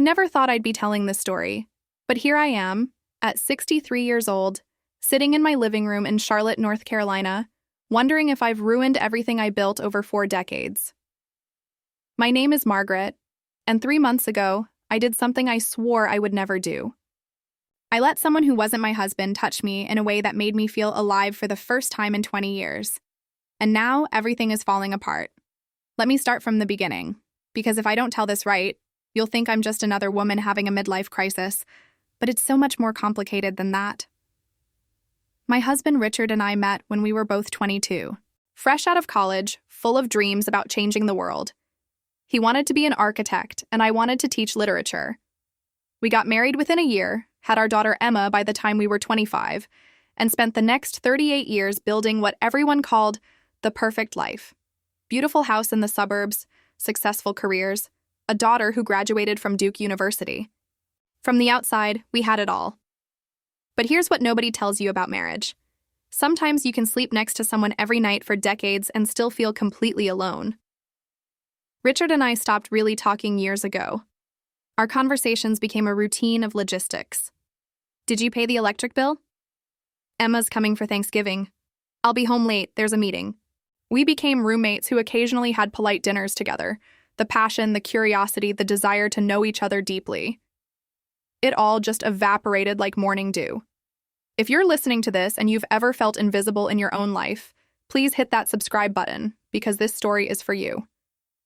I never thought I'd be telling this story, but here I am, at 63 years old, sitting in my living room in Charlotte, North Carolina, wondering if I've ruined everything I built over 4 decades. My name is Margaret, and 3 months ago, I did something I swore I would never do. I let someone who wasn't my husband touch me in a way that made me feel alive for the first time in 20 years. And now everything is falling apart. Let me start from the beginning, because if I don't tell this right, you'll think I'm just another woman having a midlife crisis, but it's so much more complicated than that. My husband Richard and I met when we were both 22, fresh out of college, full of dreams about changing the world. He wanted to be an architect, and I wanted to teach literature. We got married within a year, had our daughter Emma by the time we were 25, and spent the next 38 years building what everyone called the perfect life. Beautiful house in the suburbs, successful careers, a daughter who graduated from Duke University. From the outside, we had it all. But here's what nobody tells you about marriage. Sometimes you can sleep next to someone every night for decades and still feel completely alone. Richard and I stopped really talking years ago. Our conversations became a routine of logistics. Did you pay the electric bill? Emma's coming for Thanksgiving. I'll be home late, there's a meeting. We became roommates who occasionally had polite dinners together. The passion, the curiosity, the desire to know each other deeply. It all just evaporated like morning dew. If you're listening to this and you've ever felt invisible in your own life, please hit that subscribe button, because this story is for you.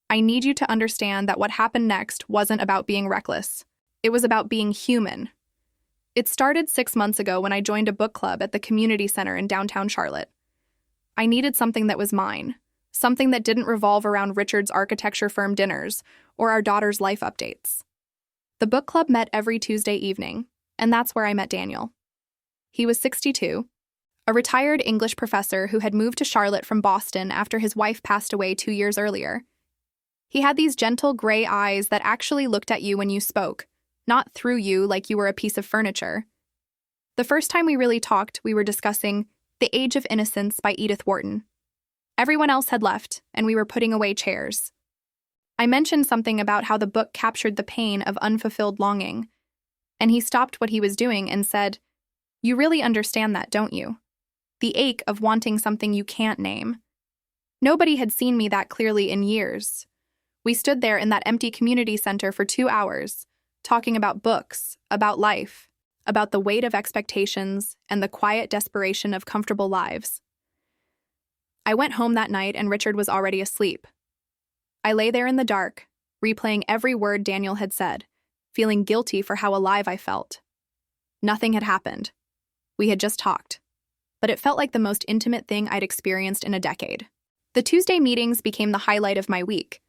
I need you to understand that what happened next wasn't about being reckless. It was about being human. It started 6 months ago when I joined a book club at the community center in downtown Charlotte. I needed something that was mine, something that didn't revolve around Richard's architecture firm dinners or our daughter's life updates. The book club met every Tuesday evening, and that's where I met Daniel. He was 62, a retired English professor who had moved to Charlotte from Boston after his wife passed away 2 years earlier. He had these gentle gray eyes that actually looked at you when you spoke, not through you like you were a piece of furniture. The first time we really talked, we were discussing The Age of Innocence by Edith Wharton. Everyone else had left, and we were putting away chairs. I mentioned something about how the book captured the pain of unfulfilled longing, and he stopped what he was doing and said, "You really understand that, don't you? The ache of wanting something you can't name." Nobody had seen me that clearly in years. We stood there in that empty community center for 2 hours, talking about books, about life, about the weight of expectations and the quiet desperation of comfortable lives. I went home that night and Richard was already asleep. I lay there in the dark, replaying every word Daniel had said, feeling guilty for how alive I felt. Nothing had happened. We had just talked. But it felt like the most intimate thing I'd experienced in a decade. The Tuesday meetings became the highlight of my week.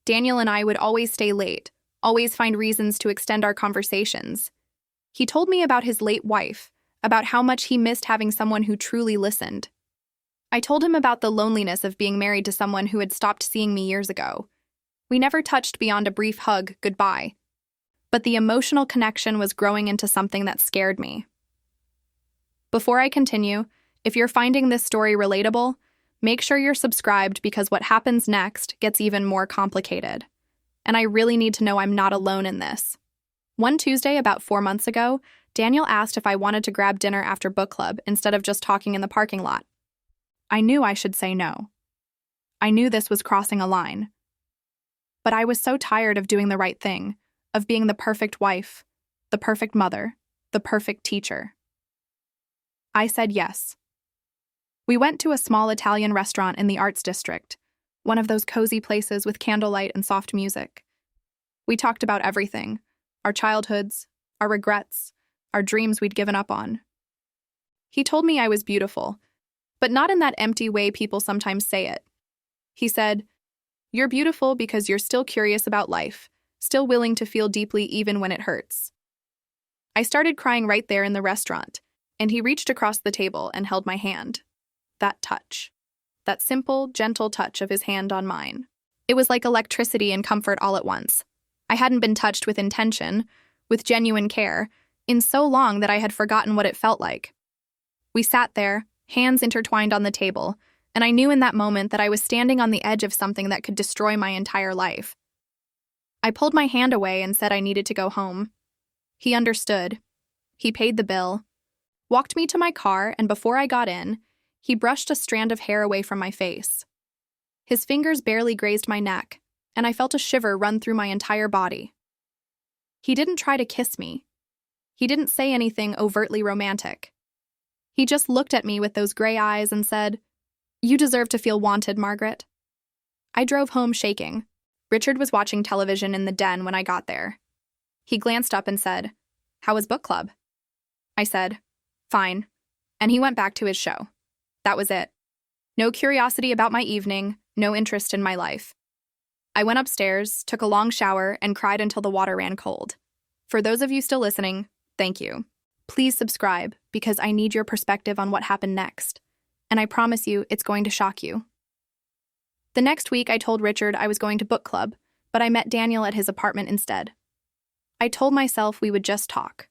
Daniel and I would always stay late, always find reasons to extend our conversations. He told me about his late wife, about how much he missed having someone who truly listened. I told him about the loneliness of being married to someone who had stopped seeing me years ago. We never touched beyond a brief hug, goodbye. But the emotional connection was growing into something that scared me. Before I continue, if you're finding this story relatable, make sure you're subscribed, because what happens next gets even more complicated. And I really need to know I'm not alone in this. One Tuesday about 4 months ago, Daniel asked if I wanted to grab dinner after book club instead of just talking in the parking lot. I knew I should say no. I knew this was crossing a line. But I was so tired of doing the right thing, of being the perfect wife, the perfect mother, the perfect teacher. I said yes. We went to a small Italian restaurant in the Arts District, one of those cozy places with candlelight and soft music. We talked about everything, our childhoods, our regrets, our dreams we'd given up on. He told me I was beautiful, but not in that empty way people sometimes say it. He said, "You're beautiful because you're still curious about life, still willing to feel deeply even when it hurts." I started crying right there in the restaurant, and he reached across the table and held my hand. That touch. That simple, gentle touch of his hand on mine. It was like electricity and comfort all at once. I hadn't been touched with intention, with genuine care, in so long that I had forgotten what it felt like. We sat there, hands intertwined on the table, and I knew in that moment that I was standing on the edge of something that could destroy my entire life. I pulled my hand away and said I needed to go home. He understood. He paid the bill, walked me to my car, and before I got in, he brushed a strand of hair away from my face. His fingers barely grazed my neck, and I felt a shiver run through my entire body. He didn't try to kiss me. He didn't say anything overtly romantic. He just looked at me with those gray eyes and said, "You deserve to feel wanted, Margaret." I drove home shaking. Richard was watching television in the den when I got there. He glanced up and said, "How was book club?" I said, "Fine," and he went back to his show. That was it. No curiosity about my evening, no interest in my life. I went upstairs, took a long shower, and cried until the water ran cold. For those of you still listening, thank you. Please subscribe, because I need your perspective on what happened next, and I promise you it's going to shock you. The next week, I told Richard I was going to book club, but I met Daniel at his apartment instead. I told myself we would just talk,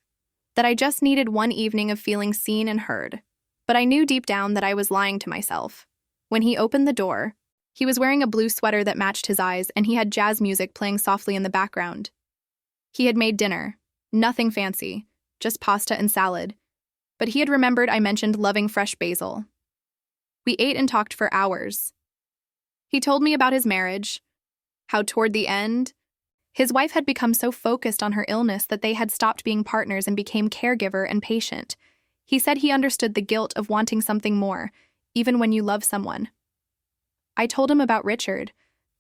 that I just needed one evening of feeling seen and heard, but I knew deep down that I was lying to myself. When he opened the door, he was wearing a blue sweater that matched his eyes, and he had jazz music playing softly in the background. He had made dinner, nothing fancy, just pasta and salad, but he had remembered I mentioned loving fresh basil. We ate and talked for hours. He told me about his marriage, how toward the end, his wife had become so focused on her illness that they had stopped being partners and became caregiver and patient. He said he understood the guilt of wanting something more, even when you love someone. I told him about Richard,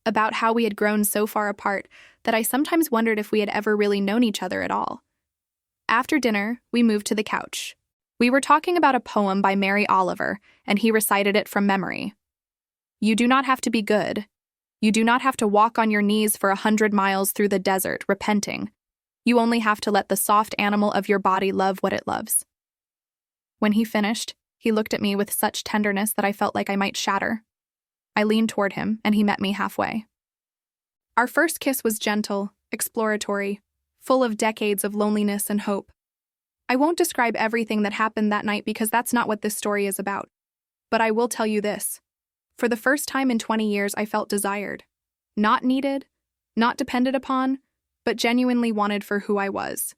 about how we had grown so far apart that I sometimes wondered if we had ever really known each other at all. After dinner, we moved to the couch. We were talking about a poem by Mary Oliver, and he recited it from memory. "You do not have to be good. You do not have to walk on your knees for 100 miles through the desert, repenting. You only have to let the soft animal of your body love what it loves." When he finished, he looked at me with such tenderness that I felt like I might shatter. I leaned toward him, and he met me halfway. Our first kiss was gentle, exploratory, full of decades of loneliness and hope. I won't describe everything that happened that night because that's not what this story is about. But I will tell you this. For the first time in 20 years, I felt desired. Not needed, not depended upon, but genuinely wanted for who I was.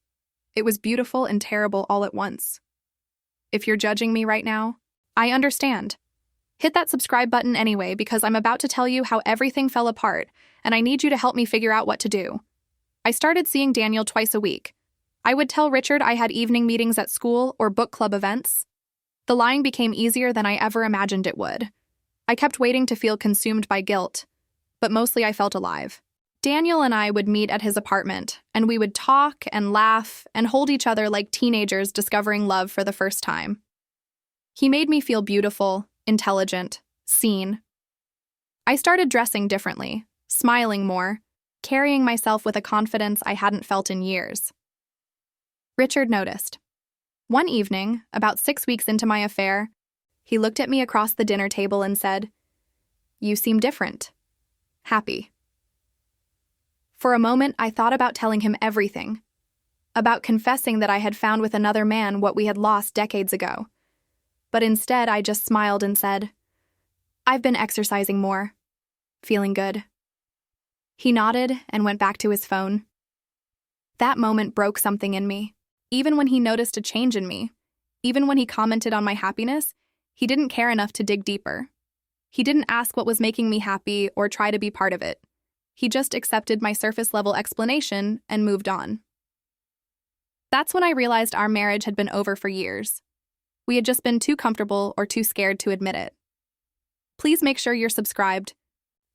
It was beautiful and terrible all at once. If you're judging me right now, I understand. Hit that subscribe button anyway because I'm about to tell you how everything fell apart, and I need you to help me figure out what to do. I started seeing Daniel twice a week. I would tell Richard I had evening meetings at school or book club events. The lying became easier than I ever imagined it would. I kept waiting to feel consumed by guilt, but mostly I felt alive. Daniel and I would meet at his apartment, and we would talk and laugh and hold each other like teenagers discovering love for the first time. He made me feel beautiful, intelligent, seen. I started dressing differently, smiling more, carrying myself with a confidence I hadn't felt in years. Richard noticed. One evening, about 6 weeks into my affair, he looked at me across the dinner table and said, "You seem different. Happy." For a moment, I thought about telling him everything, about confessing that I had found with another man what we had lost decades ago. But instead, I just smiled and said, "I've been exercising more. Feeling good." He nodded and went back to his phone. That moment broke something in me. Even when he noticed a change in me, even when he commented on my happiness, he didn't care enough to dig deeper. He didn't ask what was making me happy or try to be part of it. He just accepted my surface-level explanation and moved on. That's when I realized our marriage had been over for years. We had just been too comfortable or too scared to admit it. Please make sure you're subscribed,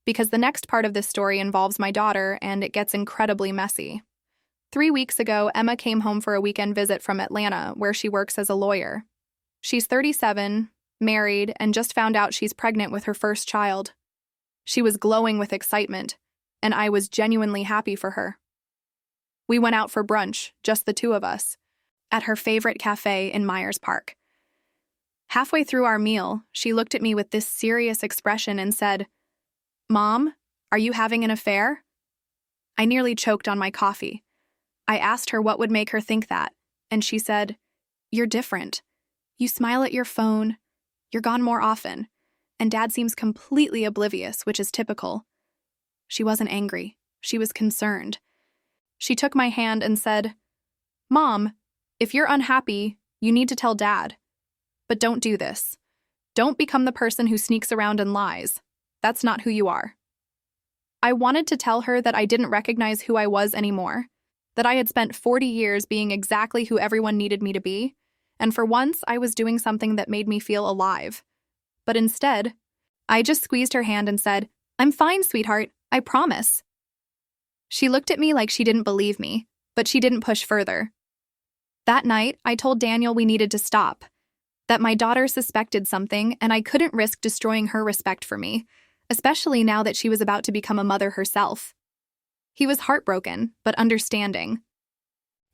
because the next part of this story involves my daughter and it gets incredibly messy. 3 weeks ago, Emma came home for a weekend visit from Atlanta, where she works as a lawyer. She's 37, married, and just found out she's pregnant with her first child. She was glowing with excitement, and I was genuinely happy for her. We went out for brunch, just the two of us, at her favorite cafe in Myers Park. Halfway through our meal, she looked at me with this serious expression and said, "Mom, are you having an affair?" I nearly choked on my coffee. I asked her what would make her think that, and she said, "You're different. You smile at your phone. You're gone more often. And Dad seems completely oblivious, which is typical." She wasn't angry. She was concerned. She took my hand and said, "Mom, if you're unhappy, you need to tell Dad. But don't do this. Don't become the person who sneaks around and lies. That's not who you are." I wanted to tell her that I didn't recognize who I was anymore, that I had spent 40 years being exactly who everyone needed me to be, and for once I was doing something that made me feel alive. But instead, I just squeezed her hand and said, "I'm fine, sweetheart, I promise." She looked at me like she didn't believe me, but she didn't push further. That night, I told Daniel we needed to stop, that my daughter suspected something and I couldn't risk destroying her respect for me, especially now that she was about to become a mother herself. He was heartbroken, but understanding.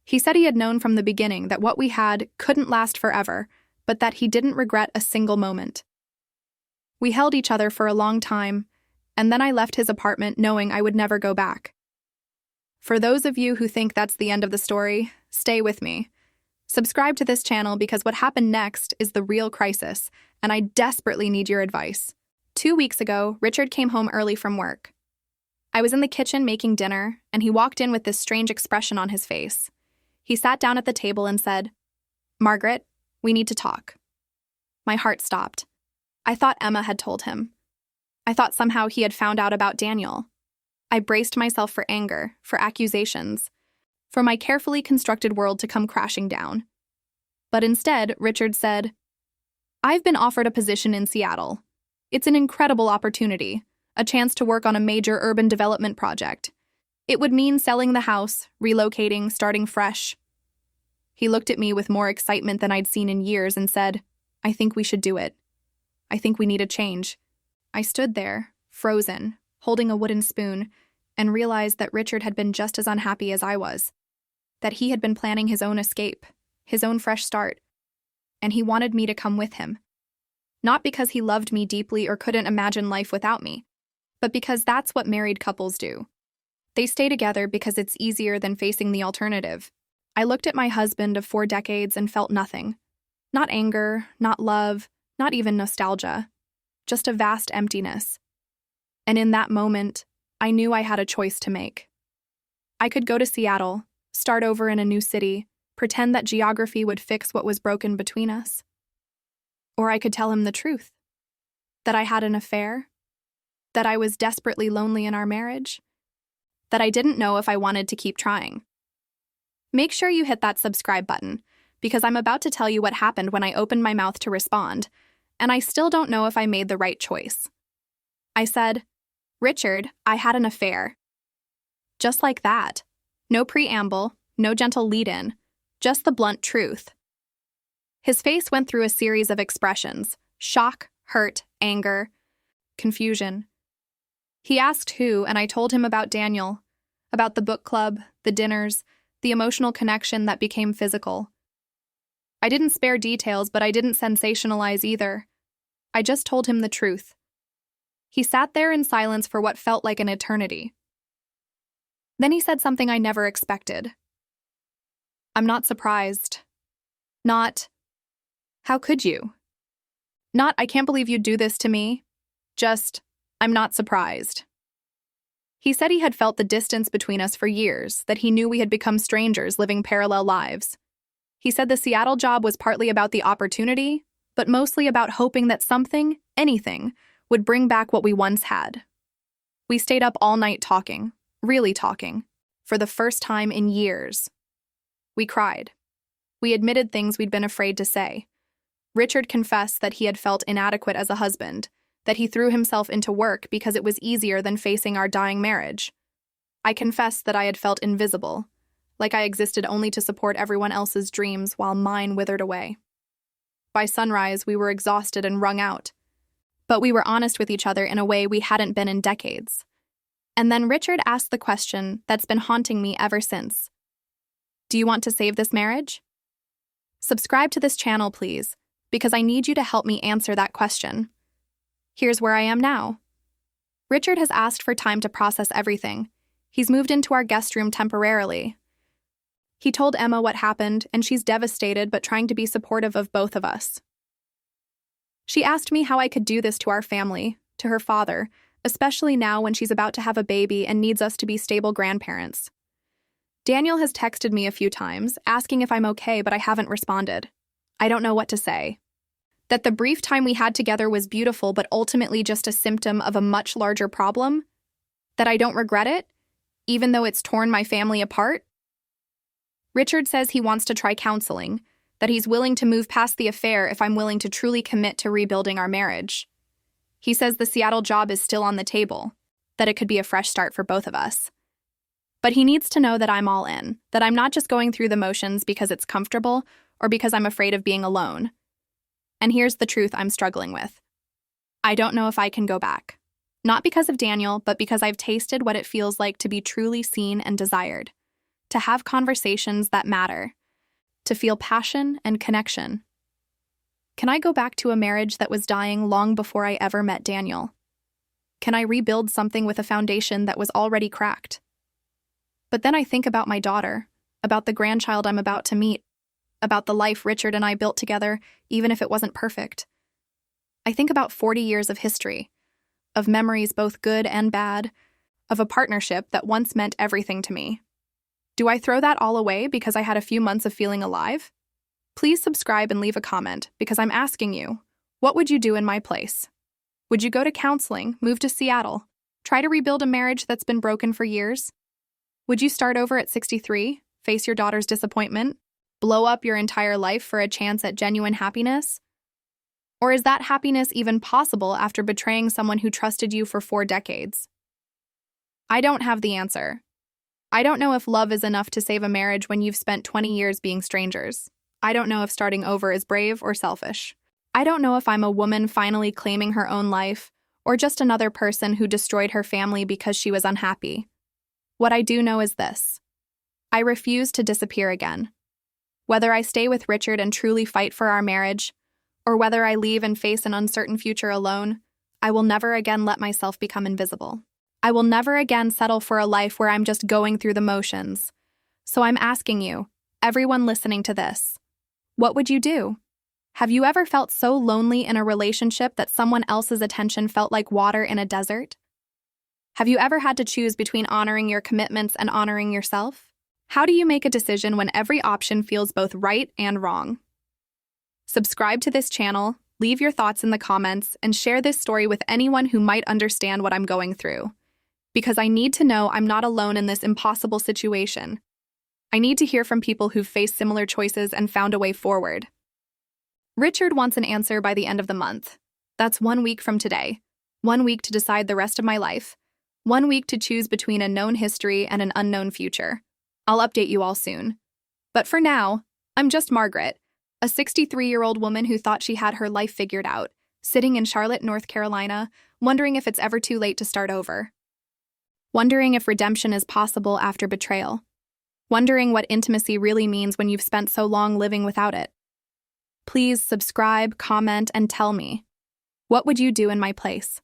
He said he had known from the beginning that what we had couldn't last forever, but that he didn't regret a single moment. We held each other for a long time, and then I left his apartment knowing I would never go back. For those of you who think that's the end of the story, stay with me. Subscribe to this channel because what happened next is the real crisis, and I desperately need your advice. 2 weeks ago, Richard came home early from work. I was in the kitchen making dinner, and he walked in with this strange expression on his face. He sat down at the table and said, "Margaret, we need to talk." My heart stopped. I thought Emma had told him. I thought somehow he had found out about Daniel. I braced myself for anger, for accusations, for my carefully constructed world to come crashing down. But instead, Richard said, "I've been offered a position in Seattle. It's an incredible opportunity, a chance to work on a major urban development project. It would mean selling the house, relocating, starting fresh." He looked at me with more excitement than I'd seen in years and said, "I think we should do it. I think we need a change." I stood there, frozen, holding a wooden spoon, and realized that Richard had been just as unhappy as I was, that he had been planning his own escape, his own fresh start, and he wanted me to come with him. Not because he loved me deeply or couldn't imagine life without me, but because that's what married couples do. They stay together because it's easier than facing the alternative. I looked at my husband of 4 decades and felt nothing. Not anger, not love, not even nostalgia. Just a vast emptiness. And in that moment, I knew I had a choice to make. I could go to Seattle, start over in a new city, pretend that geography would fix what was broken between us. Or I could tell him the truth. That I had an affair. That I was desperately lonely in our marriage. That I didn't know if I wanted to keep trying. Make sure you hit that subscribe button, because I'm about to tell you what happened when I opened my mouth to respond, and I still don't know if I made the right choice. I said, "Richard, I had an affair." Just like that. No preamble, no gentle lead-in, just the blunt truth. His face went through a series of expressions: shock, hurt, anger, confusion. He asked who, and I told him about Daniel, about the book club, the dinners, the emotional connection that became physical. I didn't spare details, but I didn't sensationalize either. I just told him the truth. He sat there in silence for what felt like an eternity. Then he said something I never expected. "I'm not surprised. Not, 'How could you?' Not, 'I can't believe you'd do this to me.' Just, 'I'm not surprised.'" He said he had felt the distance between us for years, that he knew we had become strangers living parallel lives. He said the Seattle job was partly about the opportunity, but mostly about hoping that something, anything, would bring back what we once had. We stayed up all night talking, really talking, for the first time in years. We cried. We admitted things we'd been afraid to say. Richard confessed that he had felt inadequate as a husband, that he threw himself into work because it was easier than facing our dying marriage. I confessed that I had felt invisible, like I existed only to support everyone else's dreams while mine withered away. By sunrise, we were exhausted and wrung out. But we were honest with each other in a way we hadn't been in decades. And then Richard asked the question that's been haunting me ever since. "Do you want to save this marriage?" Subscribe to this channel, please, because I need you to help me answer that question. Here's where I am now. Richard has asked for time to process everything. He's moved into our guest room temporarily. He told Emma what happened, and she's devastated but trying to be supportive of both of us. She asked me how I could do this to our family, to her father, especially now when she's about to have a baby and needs us to be stable grandparents. Daniel has texted me a few times, asking if I'm okay, but I haven't responded. I don't know what to say. That the brief time we had together was beautiful, but ultimately just a symptom of a much larger problem? That I don't regret it, even though it's torn my family apart? Richard says he wants to try counseling, that he's willing to move past the affair if I'm willing to truly commit to rebuilding our marriage. He says the Seattle job is still on the table, that it could be a fresh start for both of us. But he needs to know that I'm all in, that I'm not just going through the motions because it's comfortable or because I'm afraid of being alone. And here's the truth I'm struggling with. I don't know if I can go back. Not because of Daniel, but because I've tasted what it feels like to be truly seen and desired, to have conversations that matter, to feel passion and connection. Can I go back to a marriage that was dying long before I ever met Daniel? Can I rebuild something with a foundation that was already cracked? But then I think about my daughter, about the grandchild I'm about to meet, about the life Richard and I built together, even if it wasn't perfect. I think about 40 years of history, of memories both good and bad, of a partnership that once meant everything to me. Do I throw that all away because I had a few months of feeling alive? Please subscribe and leave a comment, because I'm asking you, what would you do in my place? Would you go to counseling, move to Seattle, try to rebuild a marriage that's been broken for years? Would you start over at 63, face your daughter's disappointment, blow up your entire life for a chance at genuine happiness? Or is that happiness even possible after betraying someone who trusted you for 4 decades? I don't have the answer. I don't know if love is enough to save a marriage when you've spent 20 years being strangers. I don't know if starting over is brave or selfish. I don't know if I'm a woman finally claiming her own life, or just another person who destroyed her family because she was unhappy. What I do know is this: I refuse to disappear again. Whether I stay with Richard and truly fight for our marriage, or whether I leave and face an uncertain future alone, I will never again let myself become invisible. I will never again settle for a life where I'm just going through the motions. So I'm asking you, everyone listening to this, what would you do? Have you ever felt so lonely in a relationship that someone else's attention felt like water in a desert? Have you ever had to choose between honoring your commitments and honoring yourself? How do you make a decision when every option feels both right and wrong? Subscribe to this channel, leave your thoughts in the comments, and share this story with anyone who might understand what I'm going through. Because I need to know I'm not alone in this impossible situation. I need to hear from people who've faced similar choices and found a way forward. Richard wants an answer by the end of the month. That's 1 week from today. 1 week to decide the rest of my life. 1 week to choose between a known history and an unknown future. I'll update you all soon. But for now, I'm just Margaret, a 63-year-old woman who thought she had her life figured out, sitting in Charlotte, North Carolina, wondering if it's ever too late to start over. Wondering if redemption is possible after betrayal. Wondering what intimacy really means when you've spent so long living without it. Please subscribe, comment, and tell me. What would you do in my place?